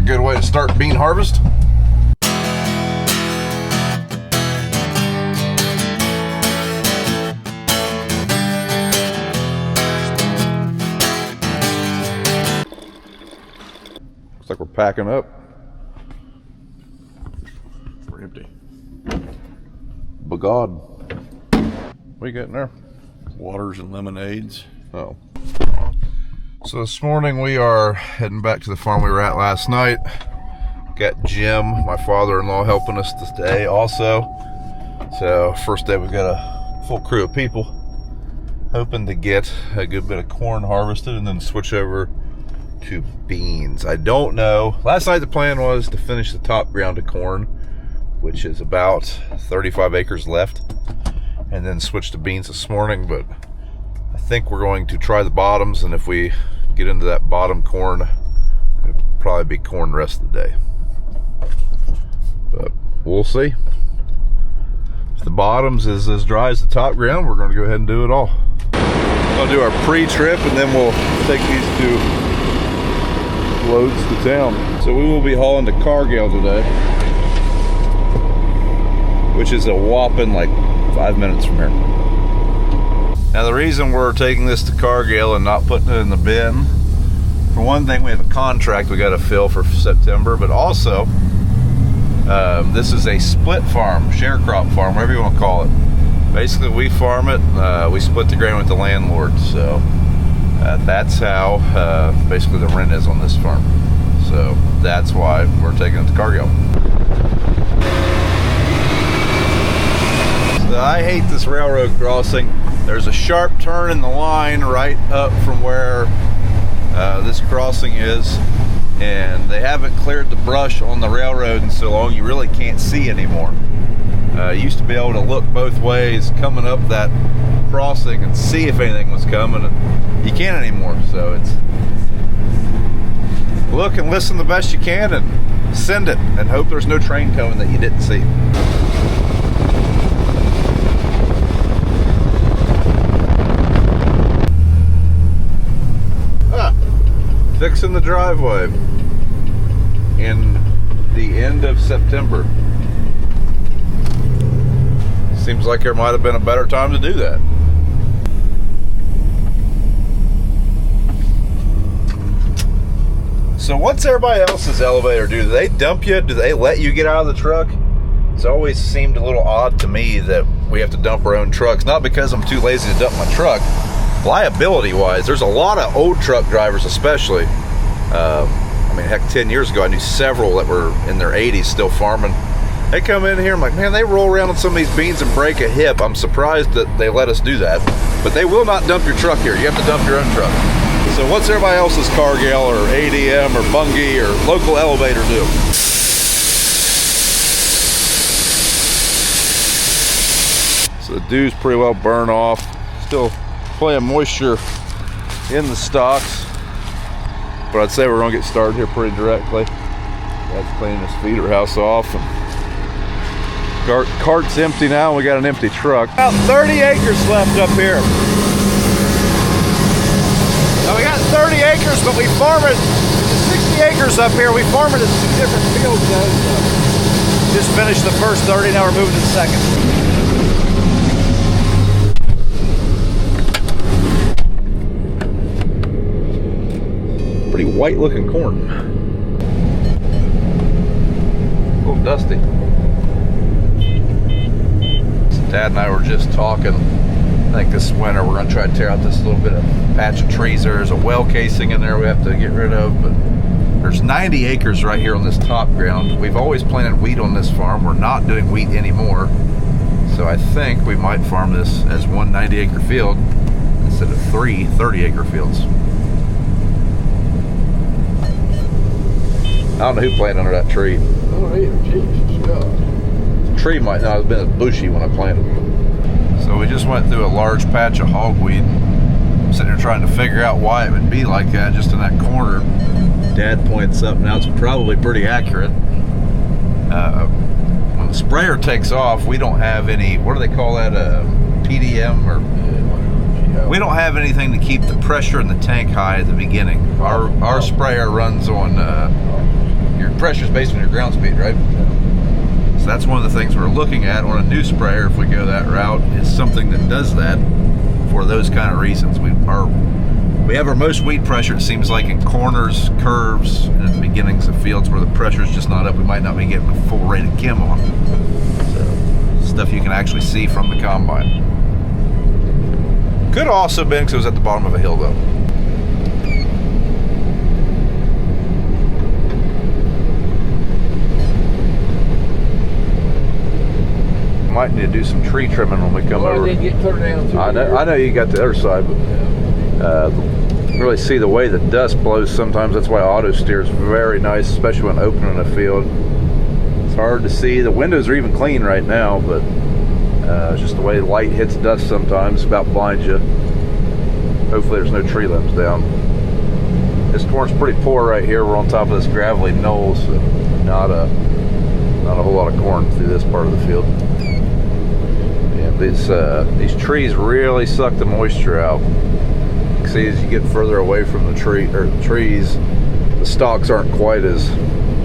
good way to start bean harvest. Looks like we're packing up. We're empty. But God, what you got in there? Waters and lemonades. Oh. So this morning we are heading back to the farm we were at last night. Got Jim, my father-in-law, helping us today also. So first day we've got a full crew of people, hoping to get a good bit of corn harvested and then switch over to beans. I don't know. Last night the plan was to finish the top ground of corn, which is about 35 acres left, and then switch to beans this morning, but I think we're going to try the bottoms, and if we get into that bottom corn, it'll probably be corn the rest of the day. But we'll see. If the bottoms is as dry as the top ground, we're going to go ahead and do it all. We'll do our pre-trip, and then we'll take these two loads to town. So we will be hauling to Cargill today, which is a whopping like 5 minutes from here. Now the reason we're taking this to Cargill and not putting it in the bin, for one thing, we have a contract we got to fill for September, but also this is a split farm, sharecrop farm, whatever you want to call it. Basically we farm it, we split the grain with the landlord, so that's how basically the rent is on this farm. So that's why we're taking it to Cargill. So I hate this railroad crossing. There's a sharp turn in the line right up from where this crossing is, and they haven't cleared the brush on the railroad in so long you really can't see anymore. You used to be able to look both ways coming up that crossing and see if anything was coming, and you can't anymore. So it's look and listen the best you can and send it and hope there's no train coming that you didn't see. Fixing the driveway in the end of September. Seems like there might have been a better time to do that. So what's everybody else's elevator do? Do they dump you? Do they let you get out of the truck? It's always seemed a little odd to me that we have to dump our own trucks. Not because I'm too lazy to dump my truck. Liability wise, there's a lot of old truck drivers especially. I mean, heck, 10 years ago I knew several that were in their 80s still farming. They come in here, I'm like, man, they roll around on some of these beans and break a hip. I'm surprised that they let us do that. But they will not dump your truck here. You have to dump your own truck. So what's everybody else's Cargill or ADM or Bunge or local elevator do? So the dew's pretty well burned off. Still plenty of moisture in the stalks, but I'd say we're gonna get started here pretty directly. Dad's cleaning his feeder house off, and cart's empty now, and we got an empty truck. About 30 acres left up here. Now we got 30 acres, but we farm it, 60 acres up here. We farm it in 2 different fields though. So just finished the first 30, now we're moving to the second. Pretty white looking corn. A little dusty. So Dad and I were just talking. I think this winter we're going to try to tear out this little bit of patch of trees. There's a well casing in there we have to get rid of, but there's 90 acres right here on this top ground. We've always planted wheat on this farm. We're not doing wheat anymore. So I think we might farm this as one 90-acre field instead of 3 30-acre fields. I don't know who planted under that tree. Oh, hey, Jesus God. The tree might not have been as bushy when I planted. So we just went through a large patch of hogweed. I'm sitting here trying to figure out why it would be like that just in that corner. Dad pointed something out. It's probably pretty accurate. When the sprayer takes off, we don't have any, what do they call that, PDM or... We don't have anything to keep the pressure in the tank high at the beginning. Our sprayer runs on your pressure's based on your ground speed, right? So that's one of the things we're looking at on a new sprayer. If we go that route, is something that does that for those kind of reasons. We have our most weed pressure, it seems like, in corners, curves, and at the beginnings of fields where the pressure is just not up. We might not be getting a full rated chem on. So stuff you can actually see from the combine. Could have also been because it was at the bottom of a hill though. Might need to do some tree trimming when we come over. I did get clear down to I know you got the other side, but really see the way the dust blows sometimes. That's why auto steer is very nice, especially when opening a field. It's hard to see. The windows are even clean right now, but just the way light hits dust sometimes about blinds you. Hopefully there's no tree limbs down. This corn's pretty poor right here. We're on top of this gravelly knoll, so not a whole lot of corn through this part of the field. These trees really suck the moisture out. You can see as you get further away from the trees, the stalks aren't quite as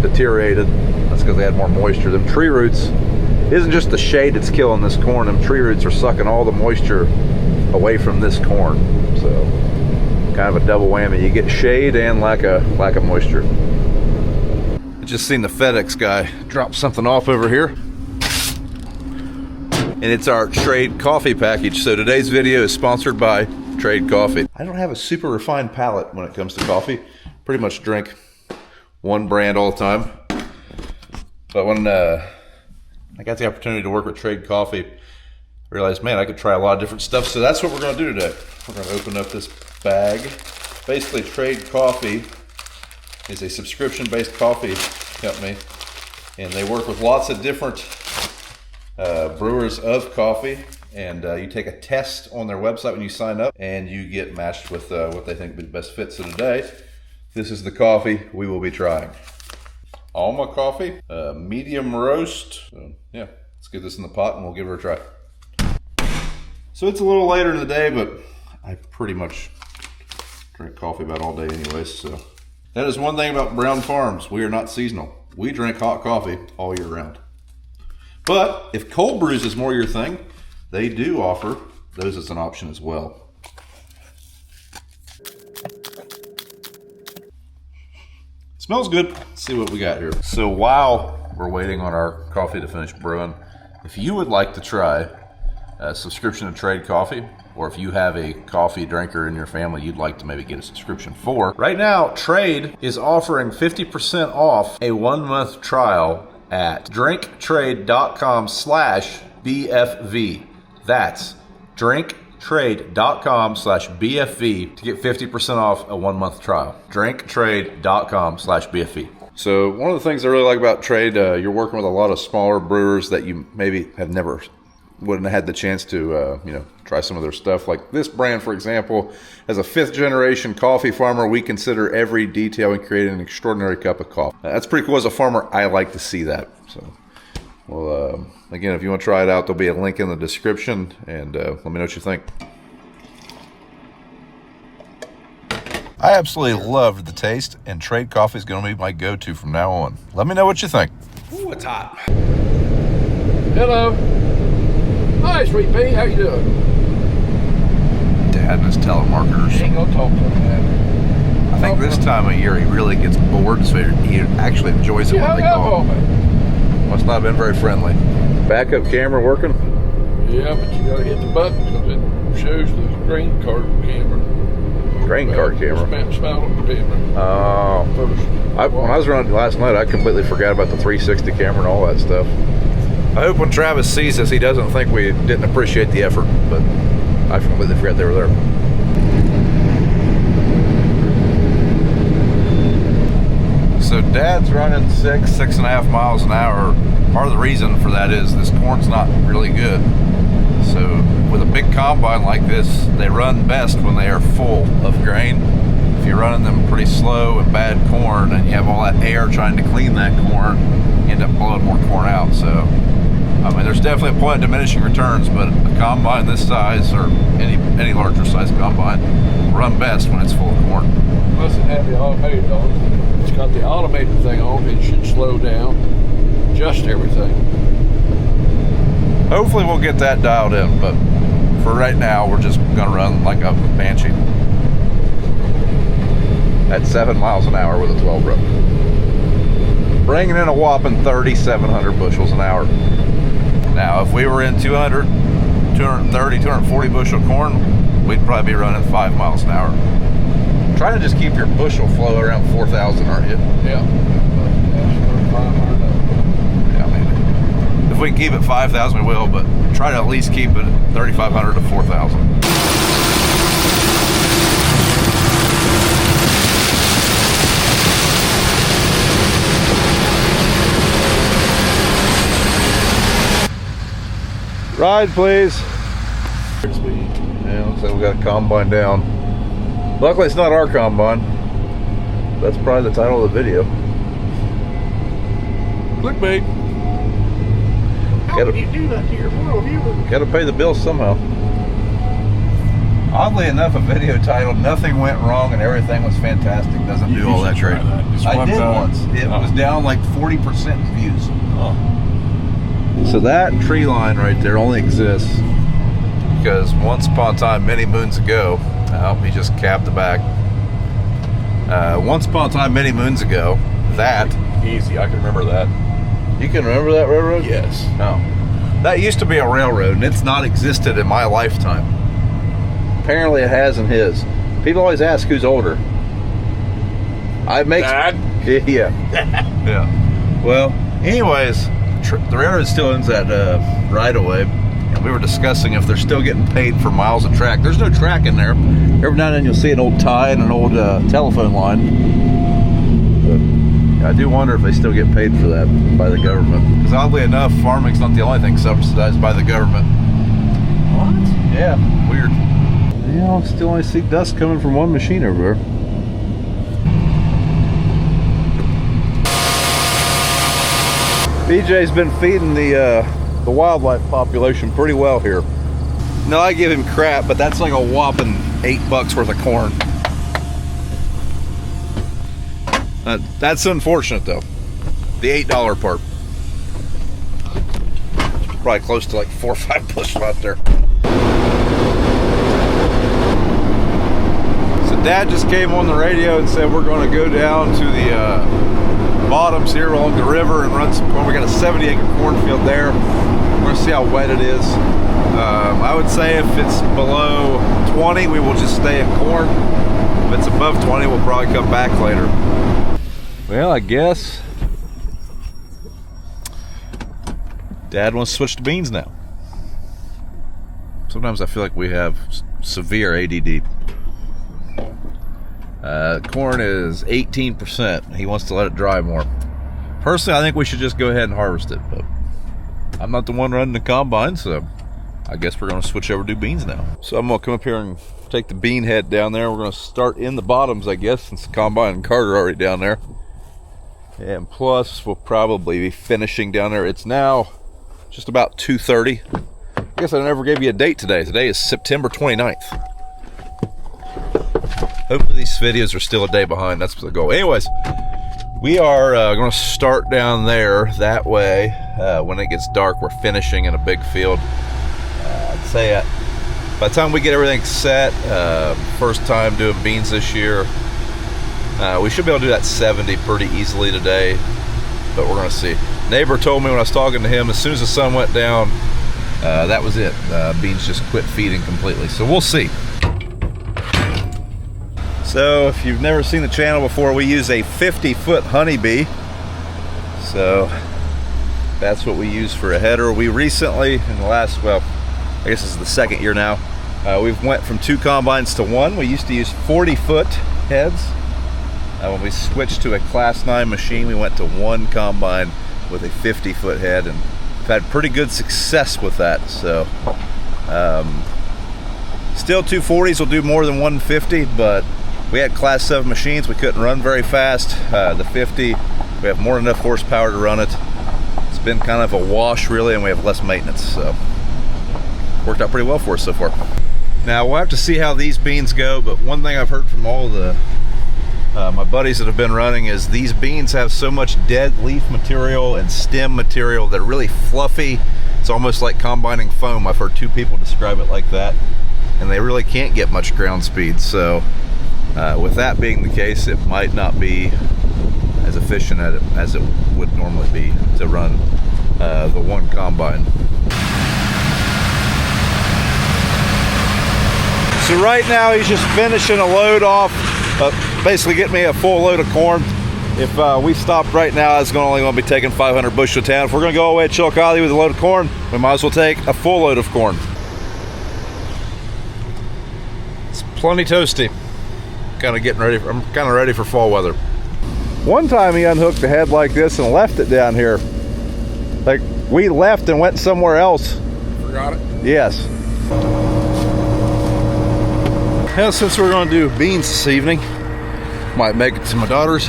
deteriorated. That's because they had more moisture. Them tree roots, it isn't just the shade that's killing this corn. Them tree roots are sucking all the moisture away from this corn. So kind of a double whammy. You get shade and lack of moisture. I just seen the FedEx guy drop something off over here. And it's our Trade Coffee package. So today's video is sponsored by Trade Coffee. I don't have a super refined palate when it comes to coffee. Pretty much drink one brand all the time. But when I got the opportunity to work with Trade Coffee, I realized, man, I could try a lot of different stuff. So that's what we're going to do today. We're going to open up this bag. Basically, Trade Coffee is a subscription-based coffee company, and they work with lots of different brewers of coffee, and you take a test on their website when you sign up, and you get matched with what they think would be the best fit. So today, this is the coffee we will be trying. Alma coffee, medium roast. So, yeah, let's get this in the pot and we'll give her a try. So it's a little later in the day, but I pretty much drink coffee about all day anyways. So that is one thing about Brown Farms. We are not seasonal. We drink hot coffee all year round. But if cold brews is more your thing, they do offer those as an option as well. Smells good. Let's see what we got here. So while we're waiting on our coffee to finish brewing, if you would like to try a subscription to Trade Coffee, or if you have a coffee drinker in your family you'd like to maybe get a subscription for, right now Trade is offering 50% off a 1-month trial at drinktrade.com/BFV. That's drinktrade.com/BFV to get 50% off a 1-month trial. drinktrade.com/BFV. So one of the things I really like about Trade, you're working with a lot of smaller brewers that you maybe wouldn't have had the chance to try some of their stuff. Like this brand, for example, as a 5th generation coffee farmer, we consider every detail in creating an extraordinary cup of coffee. That's pretty cool. As a farmer, I like to see that. So, well, again, if you want to try it out, there'll be a link in the description, and let me know what you think. I absolutely loved the taste, and Trade Coffee is going to be my go-to from now on. Let me know what you think. Ooh, it's hot. Hello. Hi, Sweet Pea. How you doing? Dad and his telemarketers. He ain't gonna talk to him, man. I think this time of year he really gets bored, so he actually enjoys it when they call. Must not have been very friendly. Backup camera working? Yeah, but you gotta hit the button because it shows the grain card camera. Grain card camera? Spout camera. Oh. When I was running last night, I completely forgot about the 360 camera and all that stuff. I hope when Travis sees this, he doesn't think we didn't appreciate the effort, but I completely forgot they were there. So Dad's running 6.5 miles an hour. Part of the reason for that is this corn's not really good. So with a big combine like this, they run best when they are full of grain. If you're running them pretty slow and bad corn and you have all that air trying to clean that corn, you end up blowing more corn out. So I mean, there's definitely a point of diminishing returns, but a combine this size, or any larger size combine, run best when it's full of corn. Mustn't have it all made, though. It's got the automated thing on, it should slow down just everything. Hopefully we'll get that dialed in, but for right now, we're just gonna run like a Banshee at 7 miles an hour with a 12 row. Bringing in a whopping 3,700 bushels an hour. Now, if we were in 200, 230, 240 bushel corn, we'd probably be running 5 miles an hour. Try to just keep your bushel flow around 4,000, aren't you? Yeah. Yeah, I mean, if we can keep it 5,000, we will, but try to at least keep it 3,500 to 4,000. Ride, please. Yeah, looks like we got a combine down. Luckily, it's not our combine. That's probably the title of the video. Clickbait. How would you do that to your world viewer? Gotta pay the bills somehow. Oddly enough, a video titled "Nothing Went Wrong and Everything Was Fantastic" doesn't do all that great. I did once. It was down like 40% views. Oh. So that tree line right there only exists because once upon a time, many moons ago, help me just cap the back. Once upon a time, many moons ago, that. Easy, I can remember that. You can remember that railroad? Yes. No. That used to be a railroad, and it's not existed in my lifetime. Apparently it has in his. People always ask who's older. Dad? Yeah. Yeah. Well, anyways, the railroad still owns that right-of-way, and we were discussing if they're still getting paid for miles of track. There's no track in there. Every now and then you'll see an old tie and an old telephone line. But I do wonder if they still get paid for that by the government. Because oddly enough, farming's not the only thing subsidized by the government. What? Yeah, weird. Yeah, I still only see dust coming from one machine over there. BJ's been feeding the wildlife population pretty well here. No, I give him crap, but that's like a whopping $8 worth of corn. That's unfortunate though. The $8 part. Probably close to like 4 or 5 bushel out there. So Dad just came on the radio and said we're going to go down to the bottoms here along the river and run some corn. We got a 70-acre cornfield there. We're going to see how wet it is. I would say if it's below 20, we will just stay in corn. If it's above 20, we'll probably come back later. Well, I guess Dad wants to switch to beans now. Sometimes I feel like we have severe ADD. Corn is 18%. He wants to let it dry more. Personally, I think we should just go ahead and harvest it, but I'm not the one running the combine, so I guess we're going to switch over to do beans now. So I'm going to come up here and take the bean head down there. We're going to start in the bottoms, I guess, since the combine and Carter are already down there. And plus, we'll probably be finishing down there. It's now just about 2:30. I guess I never gave you a date today. Today is September 29th. Hopefully these videos are still a day behind. That's the goal. Anyways, we are going to start down there. That way, when it gets dark, we're finishing in a big field. I'd say by the time we get everything set, first time doing beans this year, we should be able to do that 70 pretty easily today, but we're going to see. Neighbor told me when I was talking to him, as soon as the sun went down, that was it. Beans just quit feeding completely. So we'll see. So if you've never seen the channel before, we use a 50-foot honeybee. So that's what we use for a header. We recently, in the last, well, I guess this is the second year now, we've went from 2 combines to 1. We used to use 40-foot heads. When we switched to a Class 9 machine, we went to 1 combine with a 50-foot head, and we've had pretty good success with that. So still 240s will do more than 150, but we had Class 7 machines. We couldn't run very fast. The 50, we have more than enough horsepower to run it. It's been kind of a wash, really, and we have less maintenance. So worked out pretty well for us so far. Now we'll have to see how these beans go, but one thing I've heard from all the my buddies that have been running, is these beans have so much dead leaf material and stem material. They're really fluffy. It's almost like combining foam. I've heard 2 people describe it like that, and they really can't get much ground speed. So with that being the case, it might not be as efficient as it would normally be to run the one combine. So right now he's just finishing a load off, basically getting me a full load of corn. If we stopped right now, it's only going to be taking 500 bushel to town. If we're going to go away to Chillicothe with a load of corn, we might as well take a full load of corn. It's plenty toasty. I'm kind of ready for fall weather. One time he unhooked a head like this and left it down here. Like, we left and went somewhere else. Forgot it? Yes. Well, since we're going to do beans this evening, might make it to my daughter's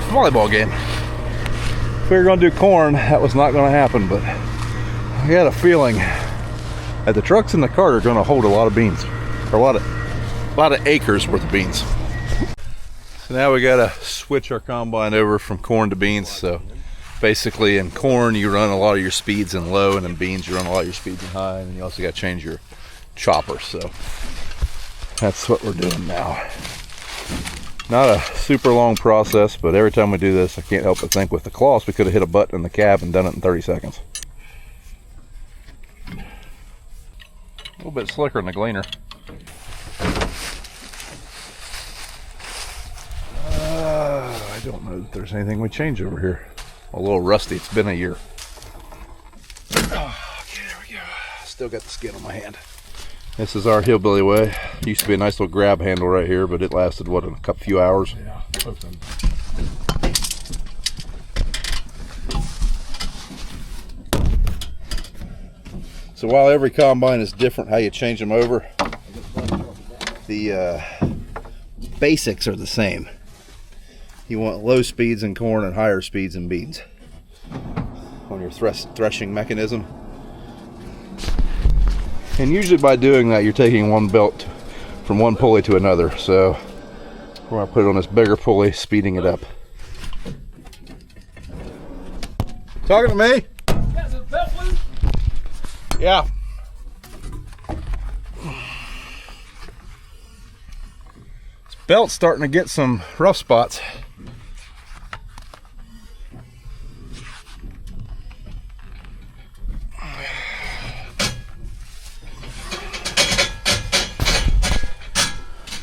volleyball game. If we were going to do corn, that was not going to happen, but I had a feeling that the trucks in the cart are going to hold a lot of beans, or a lot of acres worth of beans. So now we got to switch our combine over from corn to beans. So basically in corn you run a lot of your speeds in low, and in beans you run a lot of your speeds in high, and you also got to change your chopper. So that's what we're doing now. Not a super long process, but every time we do this, I can't help but think with the cloths, we could have hit a button in the cab and done it in 30 seconds. A little bit slicker than the gleaner. I don't know that there's anything we change over here. A little rusty, it's been a year. Okay, there we go. Still got the skin on my hand. This is our hillbilly way. Used to be a nice little grab handle right here, but it lasted, what, a few hours? Yeah. So while every combine is different how you change them over, the basics are the same. You want low speeds in corn and higher speeds in beans on your threshing mechanism. And usually by doing that, you're taking one belt from one pulley to another. So we're going to put it on this bigger pulley, speeding it up. Talking to me? Yeah. This belt's starting to get some rough spots.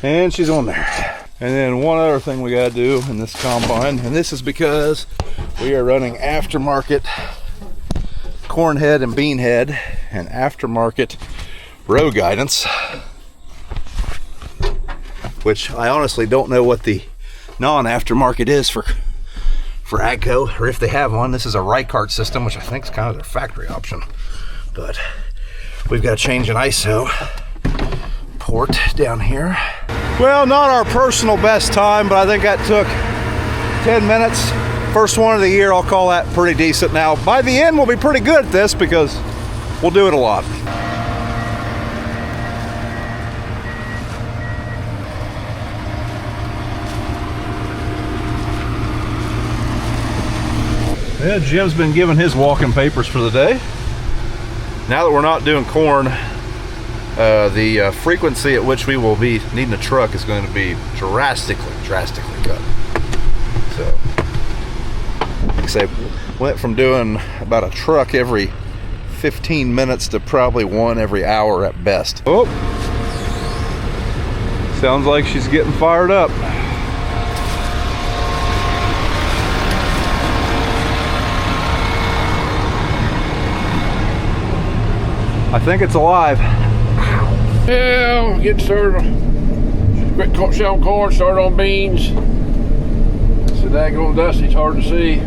And she's on there. And then one other thing we gotta do in this combine, and this is because we are running aftermarket corn head and bean head and aftermarket row guidance, which I honestly don't know what the non-aftermarket is for AGCO, or if they have one. This is a Reichhardt system, which I think is kind of their factory option, but we've got to change an ISO port down here. Well, not our personal best time, but I think that took 10 minutes. First one of the year, I'll call that pretty decent. Now, by the end, we'll be pretty good at this because we'll do it a lot. Yeah, Jim's been given his walking papers for the day. Now that we're not doing corn, the frequency at which we will be needing a truck is going to be drastically cut. So, like I say, went from doing about a truck every 15 minutes to probably one every hour at best. Oh, sounds like she's getting fired up. I think it's alive. Yeah, we're getting started. Quit shelling corn, started on beans. It's so daggone dusty, it's hard to see.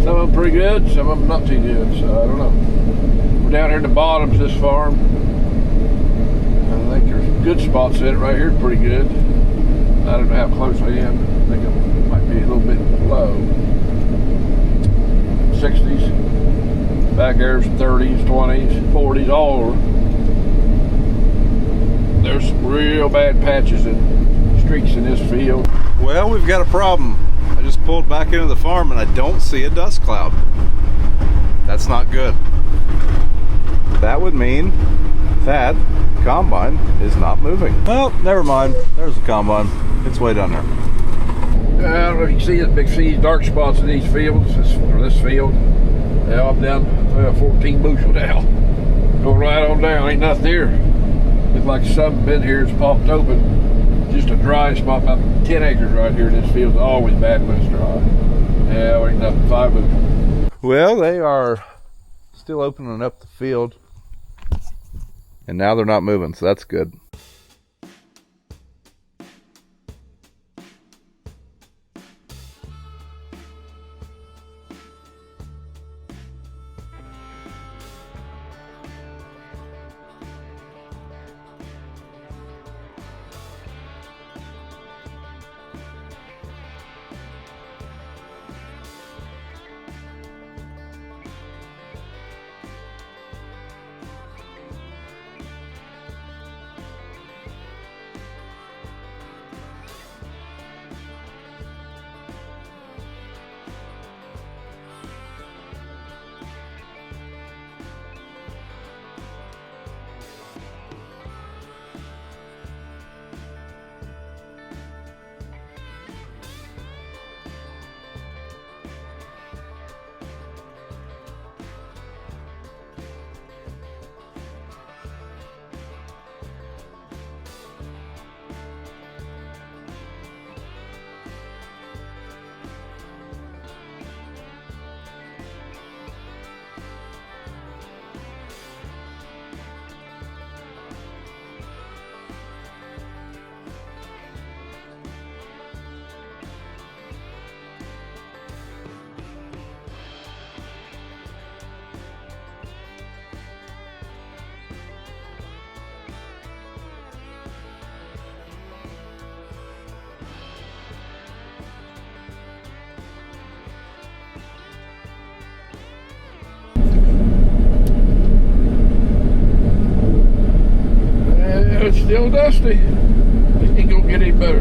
Some of them pretty good, some of them not too good, so I don't know. We're down here at the bottoms of this farm. I think there's good spots in it. Right here, pretty good. I don't know how close I am. I think it might be a little bit low. 60s, back there's 30s, 20s, 40s, all over. There's some real bad patches in streaks in this field. Well, we've got a problem. I just pulled back into the farm and I don't see a dust cloud. That's not good. That would mean that combine is not moving. Well, never mind. There's the combine. It's way down there. I don't know if you can see the big dark spots in these fields, or this field. Yeah, I'm down 14 bushel now. Go right on down, ain't nothing here. Looks like something been here, it's popped open. Just a dry spot, about 10 acres right here in this field. Always bad when it's dry. Yeah, ain't nothing, 5 bushel. Well, they are still opening up the field. And now they're not moving, so that's good. It's still dusty. It ain't gonna get any better.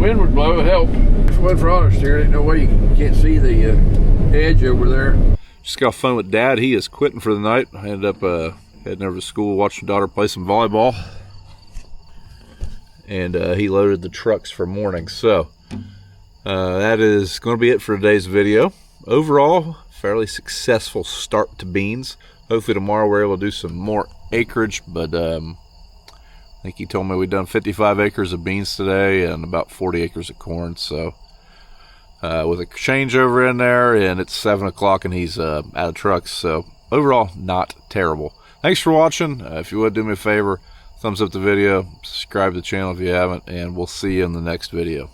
Wind would blow, it helped. If it wasn't for auto steer, ain't no way you can't see the edge over there. Just got fun with Dad. He is quitting for the night. I ended up heading over to school, watching daughter play some volleyball. And he loaded the trucks for morning. So that is going to be it for today's video. Overall, fairly successful start to beans. Hopefully tomorrow we're able to do some more acreage, but I think he told me we'd done 55 acres of beans today and about 40 acres of corn. So with a changeover in there, and it's 7 o'clock and he's out of trucks. So overall, not terrible. Thanks for watching. If you would do me a favor, thumbs up the video, subscribe to the channel if you haven't, and we'll see you in the next video.